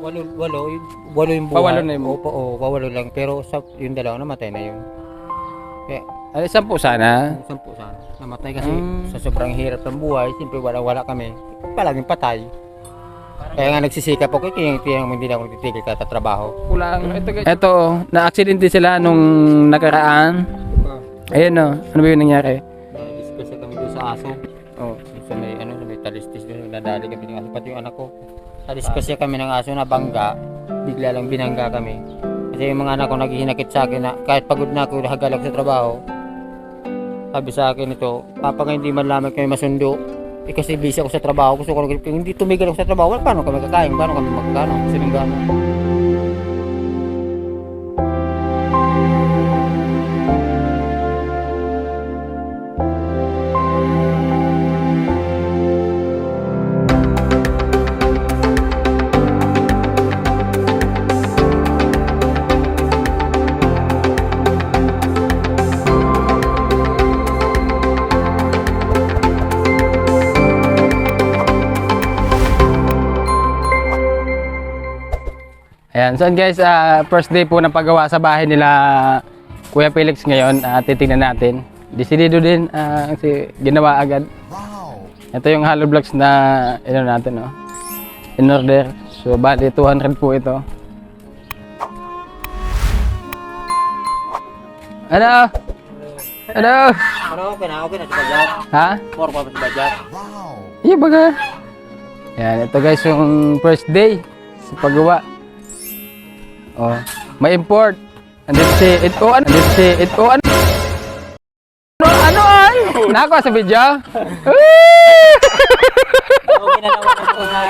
Walo yung buhay. Pawalo na yung Opo, pawalo lang. Pero yung dalawa namatay na yun. Kaya, Ay, 10 sana. 10 sana. Namatay kasi sa sobrang hirap ng buhay. Siyempre wala kami. Palaging patay. Kaya nga nagsisikap ako. Kaya hindi na ako nagtitigil kahit trabaho. Kulang. Ito, na-aksidente sila nung nakaraan. Ayun o, ano ba yung nangyari? Discuss kami doon sa aso. Oh. Sa may talistis doon. Nadali kami ng aso. Pati yung anak ko. Discuss kami ng aso na bangga. Bigla lang binangga kami. Kasi yung mga anak ko naghihinakit sa akin na kahit pagod na ako, hagalak sa trabaho. Sabi sa akin ito, Papa nga hindi man lamang kami masundo. Kasi busy ako sa trabaho. Gusto ko hindi tumigil ako sa trabaho. Paano kami kakain? Paano kami magkano? Sinunggano. Ayan, so guys, first day po ng paggawa sa bahay nila Kuya Felix ngayon. Titingnan natin. Desidido din kasi ginawa agad. Ito yung hollow blocks na natin, no? In order. So bali 200 po ito. Ano? Ano? Okay na sa bajar. Ha? Pa sa bajar. Iya baga. Ayan, ito guys yung first day sa paggawa. Oh, may import. Andito si ito ano? Andito si ito ano? Ano ay? Nako sa video. Okay na naman ito sa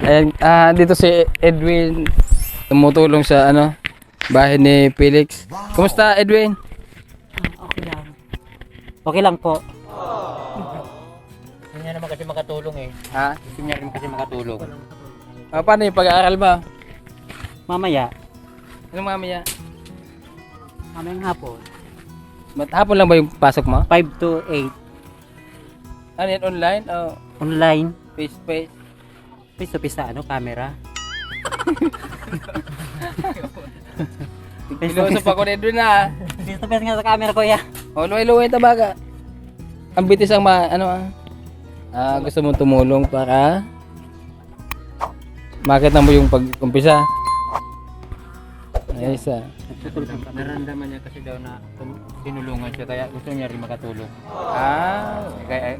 Ayan, dito si Edwin tumutulong sa bahay ni Felix. Kumusta Edwin? Okay lang. Okay lang po. Gusto niya naman kasi makatulong eh. Ha? Gusto niya rin kasi makatulong. Paano yung pag-aaral ba? Mamaya. Anong mamaya? Mamayang hapon. Hapon lang ba yung pasok mo? 5 to 8. Ano yan, online? O Online. face to face? Face to face sa camera. Pilosof ako ni Edwin na. Face to face nga sa camera kuya. O, luway-luway tabaga. Ang bitis ang gusto mong tumulong para makita mo yung pag-umpisa. Ayos Naramdaman niya kasi daw na tinulungan siya kaya gusto niya rin makatulong. Kaya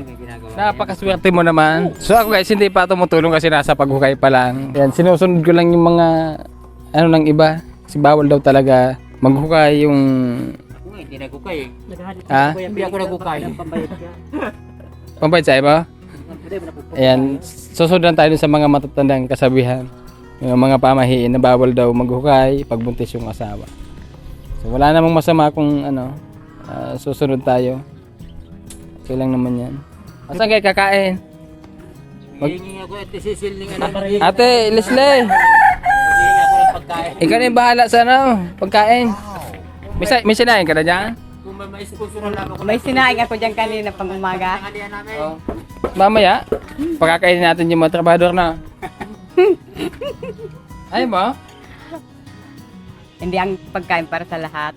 ginagawa. Napakaswerte mo naman. So ako guys, hindi pa tumutulong kasi nasa paghukay pa lang. Yan, sinusunod ko lang yung mga ng iba. Kasi bawal daw talaga maghukay yung Hindi nagukay eh. Ha? Hindi ako nagukay. Pambayad sa iba? Ayan, susundan tayo sa mga matatandang kasabihan. Yung mga pamahiin na bawal daw maghukay pagbuntis yung asawa. So wala namang masama kung susunod tayo. Okay lang naman yan. Asan kayo kakain? Hihingi ako at isisilning Ate, Leslie! Hihingi ako ng pagkain. Ikaw na yung bahala sa pagkain. May sinain ka na dyan? Kung may sponsor lang ako. May sinaing ako dyan kanina pang umaga. Tanghalian namin. Oh. Mamaya, pagkakainin natin yung mga trabador na. Ayaw mo? Hindi ang pagkain para sa lahat.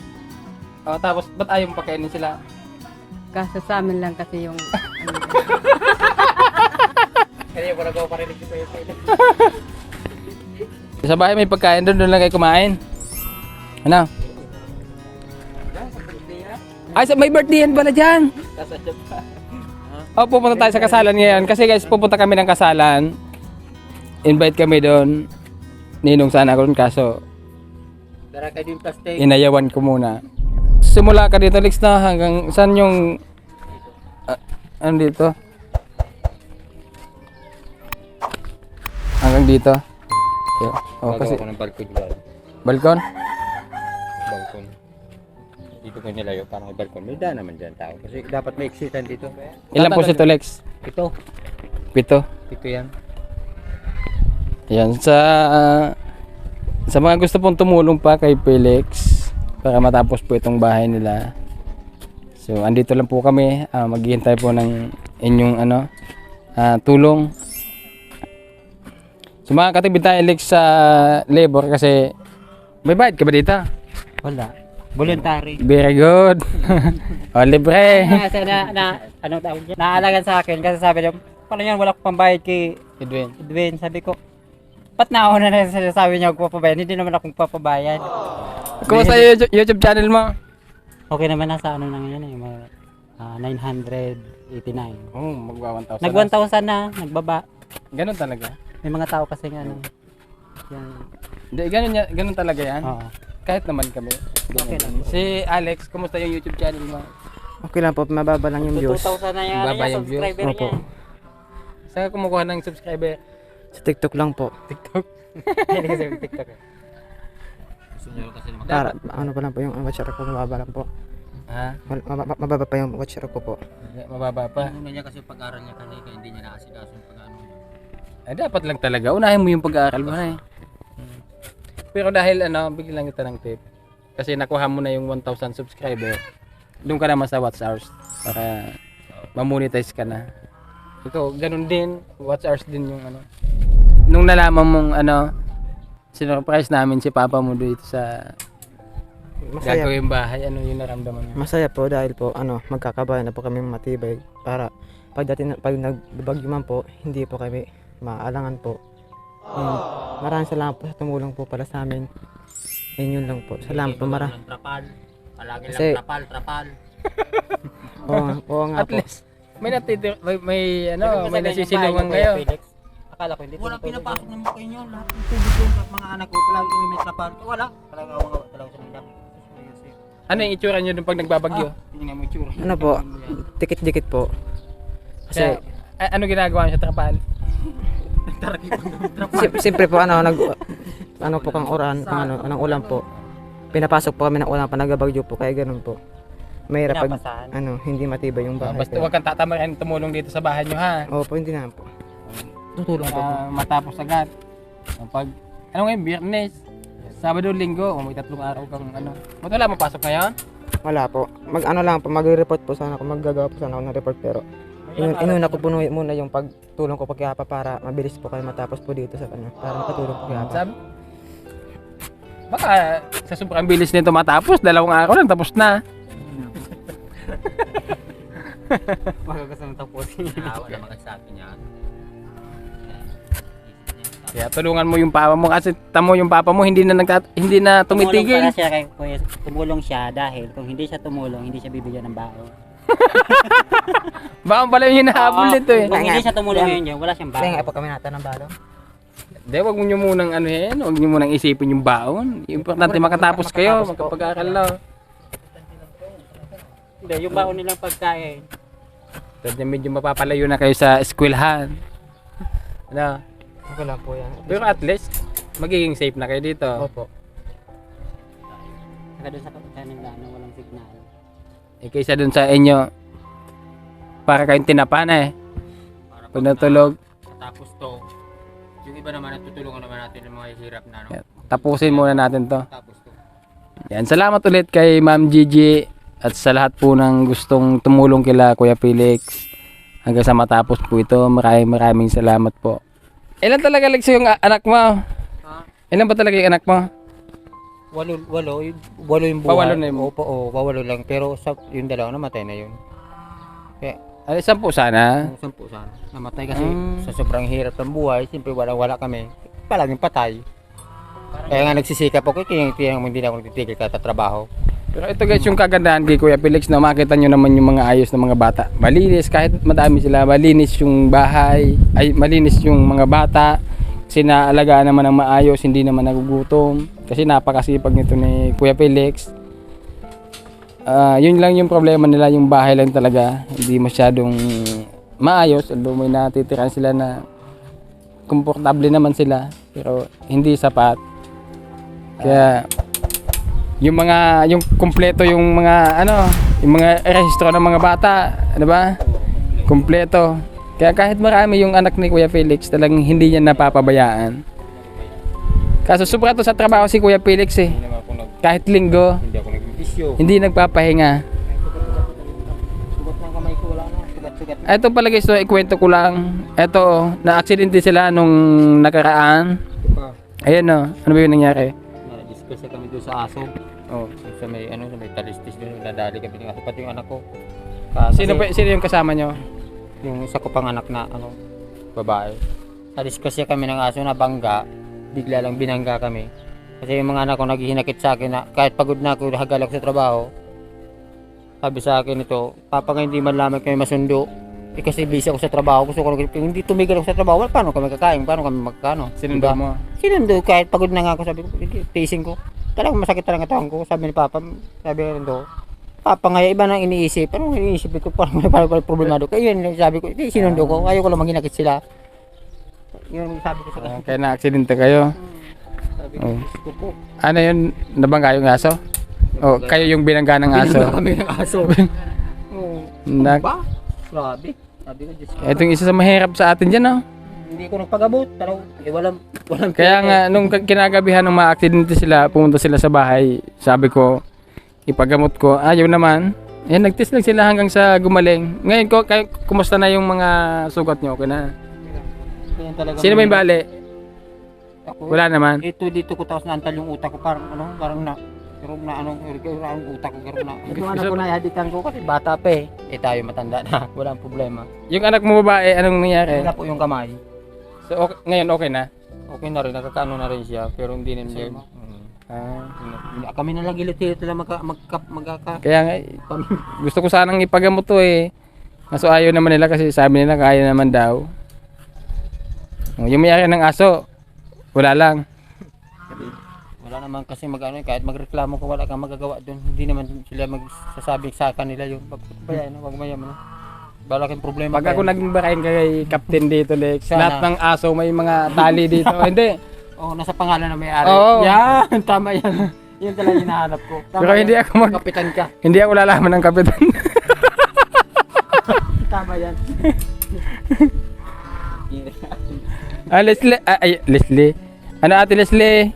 Oh, tapos, ba't ayaw mo pagkainin sila? Kaso sa amin lang kasi yung Kaya wala ko parinig dito yung pili. Sa bahay may pagkain doon lang kayo kumain. Ano? Ay, may birthday yan pala dyan. Oh, pupunta tayo sa kasalan ngayon. Kasi guys, pupunta kami ng kasalan. Invite kami doon. Ninong sana ako kaso Tara kayo yung plastic. inayawan ko muna. Simula ka dito, Lex, na hanggang saan yung ano dito? Hanggang dito. Oh, kasi Ako ng balkon dyan. balkon. Balkon. Dito ko nilayo parang may balkon. May daan naman dyan tao. Kasi dapat may exitan dito. Ilan po si Lex? Ito. 7. Ito yan. Yan sa mga gusto pong tumulong pa kay Felix para matapos po itong bahay nila. So andito lang po kami, maghihintay po ng inyong tulong. So mga katibid tayo Alex sa labor kasi may bayad ka ba dito? Wala. Voluntary. Very good. O, libre. Kasi ano tawag dyan? Naalagan sa akin kasi sabi niya, paano yan, wala ko pambayad kay Edwin. Edwin. Sabi ko, ba't na ako na sabi niya huwag papabayad? Hindi naman akong papabayad. Kumusta yung YouTube channel mo? Okay naman, nasa ano lang yan eh, mga 989. Oh, magwa 1,000. Nag 1,000 na, nagbaba. Ganun talaga. May mga tao kasi nga ano. Yan. Hindi, ganun talaga yan. Oo. Kahit naman kami. Okay lang. Si Alex, kumusta yung YouTube channel mo? Okay lang po, mababa lang yung views. 2,000 na yan, Baba yan yung views. subscriber Opo. niya. Saan ka kumukuha ng subscriber? Sa TikTok lang po. TikTok? Hindi kasi yung TikTok. Gusto niyo kasi naman. Para, ano pa lang po yung watcher ko, mababa lang po. Ha? Mababa pa yung watcher ko po. Mababa pa. Una niya kasi pag-aral niya kanina, kaya hindi niya naasikaso yung pag-ano niya. Ay, dapat lang talaga. Unahin mo yung pag-aaral mo na eh. Pero dahil bigyan lang kita ng tip. Kasi nakuha mo na yung 1,000 subscriber. Doon ka naman sa watch hours para ma-monetize ka na. Ito, ganun din. Watch hours din yung Nung nalaman mong sinurprise namin si Papa mo dito sa Masaya, gagawin bahay, ano yung naramdaman mo? masaya po dahil po, magkakabayan na po kami matibay. Para pag nagbabagyo man po, hindi po kami maalangan po. Maraming salamat po sa tumulong po para sa amin. Yun lang po. Salamat po Trapal. Palagi Kasi- lang trapal. Oo nga At po. least may may nasisilungan kayo. Akala ko hindi. Walang pinapasok ng mukha niyo. Lahat ng tubig yun sa mga anak ko. Palagi kami may trapal. Wala. Talaga sa mga. Ano yung itsura nyo nung pag nagbabagyo? Tingnan mo yung tsura. Ano po, dikit-dikit po. Kasi, Ano ginagawa nyo sa trapal? siyempre po, ano po kang oran, anong ulam po. Pinapasok po kami ng ulam pa nagbabagyo po, kaya ganun po. Mahirap pag, Pinapasahan. hindi matibay yung bahay. Basta huwag kang tatamarin tumulong dito sa bahay nyo ha. Opo, hindi na po. Tutulong po. Matapos agad. Pag, ngayon, Biyernes, Sabado, Linggo, may 3 araw kang Ba't wala mapasok ngayon? Wala po. Mag-report po sana ako, maggagawa po sana ako ng report, pero inuna ko po muna yung pagtulong ko kay Papa para mabilis po kayo matapos po dito sa kanya, para makatulong po kay Papa. Sabi, baka sa sobrang bilis nito matapos, 2 araw lang tapos na. Magagas ng tapusin. Wala naman sa akin yan. Kaya tulungan mo yung papa mo kasi tamo yung papa mo hindi na tumitigil. Tumulong pala siya kay Kuya. Tumulong siya dahil kung hindi siya tumulong, hindi siya bibigyan ng baon. Baon pala yung hinahabol nito eh. Kung hindi siya tumulong yun, wala siyang Kasi nga baon. po kami natin ng balong. Hindi, wag mo nyo munang wag nyo munang isipin yung baon. Importante makatapos kayo, magkapag-aral lang. Hindi, yung baon nilang pagkain. Kasi medyo mapapalayo na kayo sa eskwelahan. Okay lang po yan. Pero at least, magiging safe na kayo dito. Opo. Saka doon sa kanila na walang signal. Kaysa dun sa inyo, para kayong tinapan Pag natulog, Tapos to, yung iba naman natutulungan naman natin yung mga hirap na tapusin muna natin to. Tapos to. Yan, salamat ulit kay Ma'am Gigi at sa lahat po ng gustong tumulong kila Kuya Felix. Hanggang sa matapos po ito, maraming salamat po. Ilan talaga Lex yung anak mo? Ha? Ilan ba talaga yung anak mo? Walo yung buhay. Walo na yun. Opo, walo lang. Pero yung dalawa namatay na yun. Kaya, Ay, 10 sana. 10 sana. Namatay kasi sa sobrang hirap ng buhay. Siyempre wala kami. Palaging patay. Kaya nga nagsisikap ako. Kaya hindi na ako nagtitigil kahit sa trabaho. Pero ito guys, yung kagandahan kay Kuya Felix na makita nyo naman yung mga ayos ng mga bata. Malinis, kahit madami sila, malinis yung bahay, malinis yung mga bata. Kasi naalagaan naman ng maayos, hindi naman nagugutom. Kasi napakasipag nito ni Kuya Felix. Yun lang yung problema nila, yung bahay lang talaga. Hindi masyadong maayos, although may natitiran sila na komportable naman sila, pero hindi sapat. Kaya yung kumpleto yung mga yung mga rehistro ng mga bata, ba? Kumpleto. Kaya kahit marami yung anak ni Kuya Felix, talagang hindi niya napapabayaan. Kaso sobra to sa trabaho si Kuya Felix eh. Hindi naman ako Kahit linggo, hindi ako nagbibisyo. hindi nagpapahinga. Sugat ng kamay ko, wala na. Sugat-sugat na. Eto pala guys, so, ikwento ko lang. Eto, na-aksidente sila nung nakaraan. Ayan o, ano ba yung nangyari? Na-discuss kami doon sa aso. Oh. Sa may talistis doon, nadali kami ng aso. Pati yung anak ko. Sino yung kasama nyo? Yung isa ko pang anak na babae. Na-discuss kami ng aso na bangga. Bigla lang binangga kami. Kasi yung mga anak ko naghihinakit sa akin na kahit pagod na ako, hagal ako sa trabaho. Sabi sa akin ito, Papa nga hindi man lamang kami masundo. Kasi busy ako sa trabaho. Gusto ko hindi tumigil ako sa trabaho. Well, paano kami kakain? Paano kami magkano? Sinundo mo? Sinundo. Kahit pagod na nga ako. Sabi ko, tasing ko. Talagang masakit talaga ang ko. Sabi ni Papa, sabi ko, Papa nga, iba nang iniisip. Anong iniisip ko? Parang problemado. Kaya yun, sabi ko, sinundo ko. Ayaw ko lang maghinakit sila. Yun sabi ko sa kanila. Kaya na-aksidente kayo. Sabi ko, Oh. Diyos ko po. Ano yun? Nabangga yung aso? O, kayo yung binangga ng aso? Binangga kami ng aso. Oo. Ba? Grabe. Sabi ko, Diyos ko. Itong isa sa mahirap sa atin dyan, oh. Hindi ko nagpagabot. Pero, walang Kaya nga, nung kinagabihan ng mga aksidente sila, pumunta sila sa bahay, sabi ko, ipagamot ko, ayaw naman. Yan, nag-test lang sila hanggang sa gumaling. Ngayon, kumusta na yung mga sugat nyo? Okay na? Yan talaga. Sino ba yung bali? Ako. Wala naman. Ito dito ko tapos naantal yung utak ko. Parang ang utak ko garong na. Yung anak ko na ihadikan ko kasi bata pa eh. Tayo matanda na. Walang problema. Yung anak mo babae, anong nangyari? Wala po yung kamay. So, ngayon okay na? Okay na rin. Nakakaano na rin siya. Pero hindi na din. Kami na lang gilot-hilot na magkaka. Kaya nga, gusto ko sanang ipagamot to eh. Kaso ayaw naman nila kasi sabi nila kaya naman daw. Yung mayari ng aso, wala lang. Wala naman kasi kahit magreklamo ko wala kang magagawa doon. Hindi naman sila magsasabi sa kanila yung pagpapayain. Huwag mayaman. Balaking problema. Pag ako naging bakain kay Captain dito, Lex, Sana. lahat ng aso may mga tali dito. Hindi. Nasa pangalan na may-ari. Oo. Yan, tama yan. Yan talaga hinahanap ko. Tama Pero yan. hindi ako Kapitan ka. hindi ako lalaman ng kapitan. Tama yan. Leslie. Ano ate Leslie?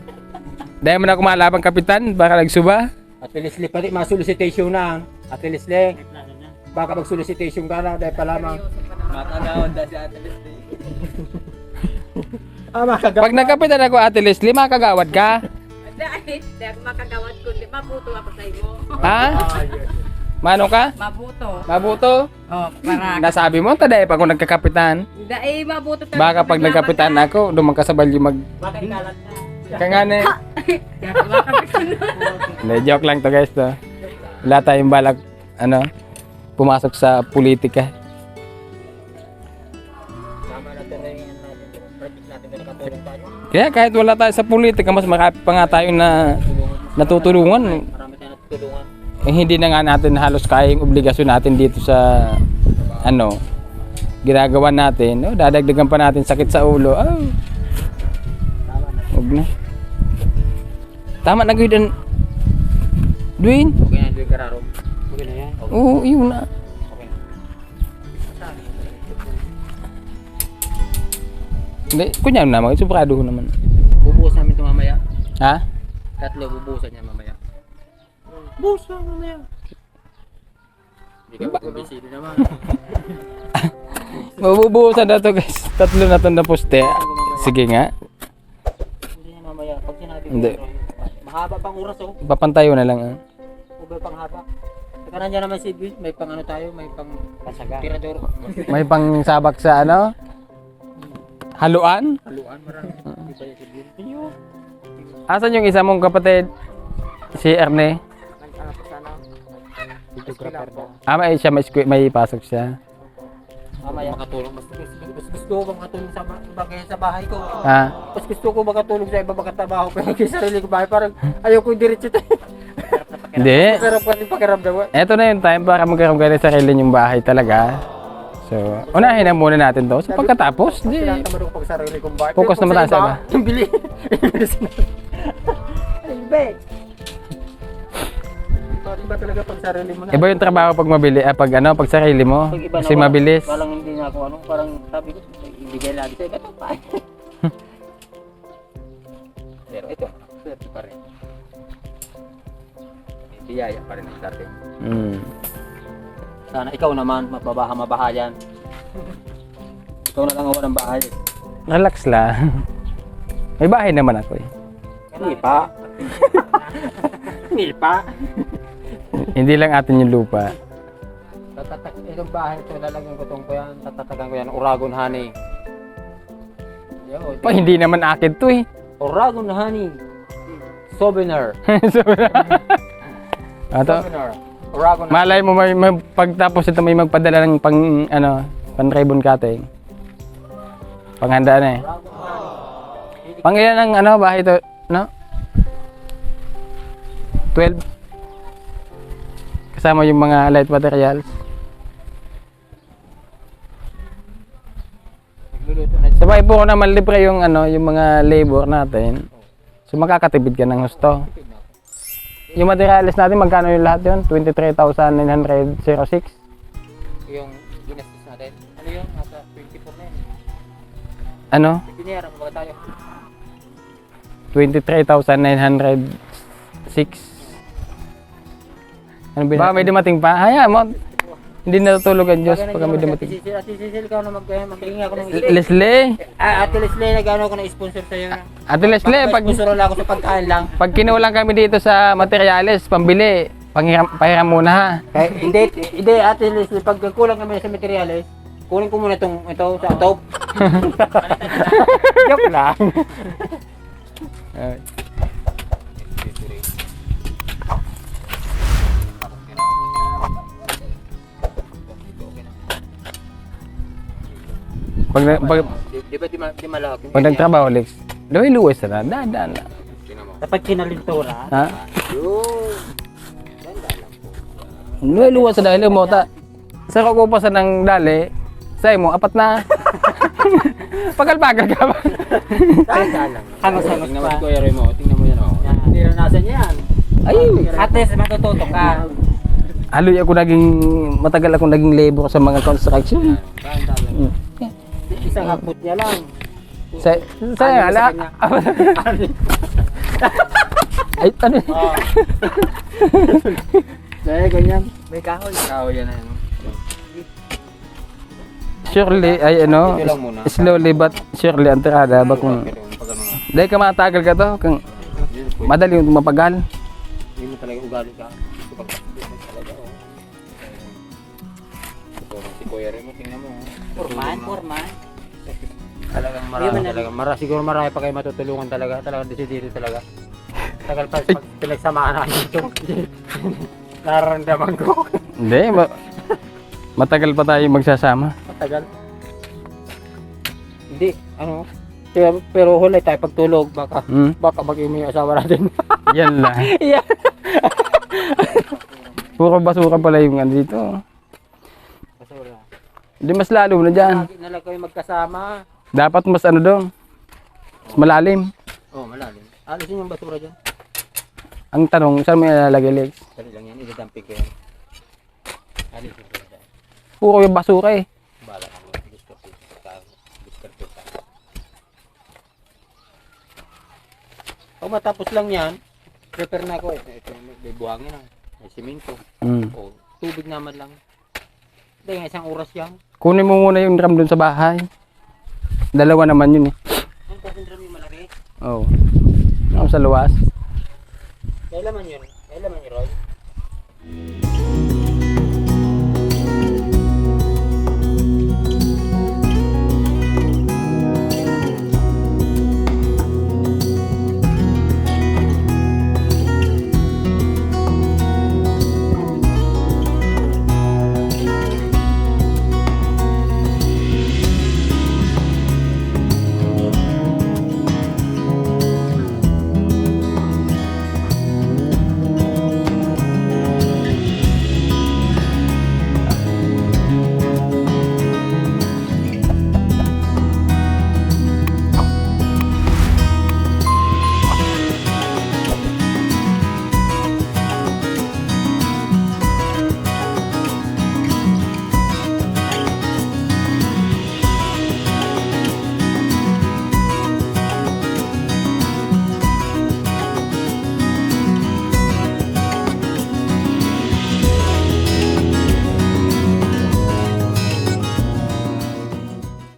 Dahil mo na kumalabang kapitan, baka nagsuba. Ate Leslie, pati mga solicitation na. Ate Leslie, baka mag-solicitation ka na dahil pa lamang. Makagawad na si Ate Leslie. Makagawa. Pag nagkapitan ako ate Leslie, makagawad ka. Dahil ako makagawad kundi mabuto ako sa iyo. Ha? Mano ka? Mabuto. Mabuto? Oh, para Nasabi mo, taday pa ako nagkakapitan. dahil mabuto talaga. Baka pag nagkapitan ako, dumang ka sa balyo Baka ikalat na. Kangane. Hindi, joke lang to guys to. Wala tayong balak, pumasok sa politika. Tama natin na yung project natin na nakatulong tayo. Kaya kahit wala tayo sa politika, mas marami pa nga tayo na natutulungan. Marami tayong natutulungan. Hindi na nga natin halos kaya yung obligasyon natin dito sa ginagawa natin. Dadagdagan pa natin sakit sa ulo. Huwag na. Tama na gawin. Dwayne? Okay na, Dwayne Carraro. Okay na yan. Oo, yun na. Okay na. Hindi, kunyari naman, sobrado ko naman. Bubuhos namin ito mamaya. Ha? Tatlo, bubuhusan niya mamaya. Buhos na mamaya. Hindi ka magbibisili naman. Mabubuhusan na to guys. Tatlo na to na poste. Sige nga. Hindi na mamaya. Pag sinabi ko, Hindi. mahaba pang oras oh. Papantayo na lang. Ube pang haba. Saka nandiyan naman si Edwin, may pang tayo, may pang tirador. May pang sabak sa haluan? Haluan, marami. Di ba yung si Edwin? Asan yung isa mong kapatid? Si Erne? Videographer daw. May pasok siya. Mamaya makatulong. Mas gusto ko ba makatulong sa bagay sa bahay ko. Ha? Mas gusto ko makatulong sa iba magkatrabaho ko yung sarili ko bahay. Parang ayaw ko diretso tayo. Hindi. Masarap ka rin pakiramdam. Eto na yung time para magkaroon kayo ng sarili yung bahay talaga. So, unahin na muna natin to. So, pagkatapos, di. Tinatamad ko pag sarili kong bahay. Focus Pero naman pag tayo sa iba. Yung bili. Iba talaga pag sarili mo na. Iba yung trabaho pag mabili, pag sarili mo. Pag iba Kasi na, mabilis. Parang hindi na ako parang sabi ko, ibigay lagi sa iba ito pa. Pero ito, swerte pa rin. Biyaya pa rin ang dating. Mm. Sana ikaw naman, mababaha-mabahayan. Ikaw na lang ako ng bahay. Relax lang. May bahay naman ako eh. Hindi pa. Hindi pa. Hindi lang atin yung lupa. Itong bahay ito, lalagyan ko itong yan, tatatagan ko yan, Uragon Honey. Yo, Pa, hindi naman akin to eh. Uragon Honey. Souvenir. Ato, Souvenir. Uragon Honey. malay mo may pagtapos ito may magpadala ng pang ribbon cutting. Panghanda na eh. Pang ilan ang bahay ito, no? 12. Kasama yung mga light materials. Nagluluto na. Sabay po naman libre yung yung mga labor natin. So makakatipid ka ng gusto. Yung materials natin magkano yung lahat yun? 23,906. Yung ginastos natin. Ano yun? Nasa 24 na yun. Ano? Binayaran mo ba tayo? 23,906. Ano ba? May dumating pa? Hayaan mo. Hindi natutulog ang Diyos pag may dumating. Ate Cecil, ikaw na maghihingi ako ng Leslie! Ate Leslie, nag-ano ako ng sponsor sa'yo. Ate Leslie, Sponsor lang ako sa pagkain lang. pag kinulang kami dito sa materials, pambili, pahiram muna ha. Hindi, Ate Leslie, pag kulang kami sa materials, kunin ko muna ito sa top. Joke lang. Di ba di malaki? Pag nagtrabaho, Lex, daway luwes na, daan na. Kapag kinalintura. Ha? Yun. Daway luwes na dahil mo, sa kukupasan ng dali, sa'yo mo, apat na. Pagal-pagal ka ba? Hangos-hangos pa. Tingnan mo yan o. Hindi na nasa niya yan. Ay, At least matututo ka. haloy ako matagal akong naging labor sa mga construction. Isang hapot niya lang. Sayang, ala. Ay, ano? Dahil ganyan. May kahoy. Kahoy yan na yan. Surely, ay Ito lang muna. slowly but surely, antirada ba kung dahil ka matagal ka to, kung madali yung mapagal. Hindi mo talaga ugali ka. Talaga o. Si Kuya Remo, tingnan mo. Forman. Talagang marami. Siguro marami pa kayo matutulungan talaga. Talagang desidido talaga. Tagal pa pag pinagsamahan natin ito. Nararamdaman ko. Hindi, matagal pa tayo magsasama. Matagal. Hindi, ano. Pero hulay tayo pagtulog. Baka maging may asawa natin. Yan lang. Yeah. Puro basura pala yung dito. Basura. Hindi mas lalo na dyan. Lagi na lang kayo magkasama. Dapat mas doon. Mas malalim. Oh, malalim. Alisin yung basura dyan. Ang tanong, saan mo ilalagay, Lex? Dali lang yan, idadamping ko yan. Alisin ko dyan. Puro yung basura eh. Bala ka mo, discarte ka. Pag matapos lang yan, prepare na ako. Ito, may buhangin na. May simento. O, tubig naman lang. Hindi nga, isang oras yan. Kunin mo muna yung drum dun sa bahay. Dalawa naman yun eh. Ang pasendram yung malaki. Oo. Ako sa luwas. Kailaman yun, Roy.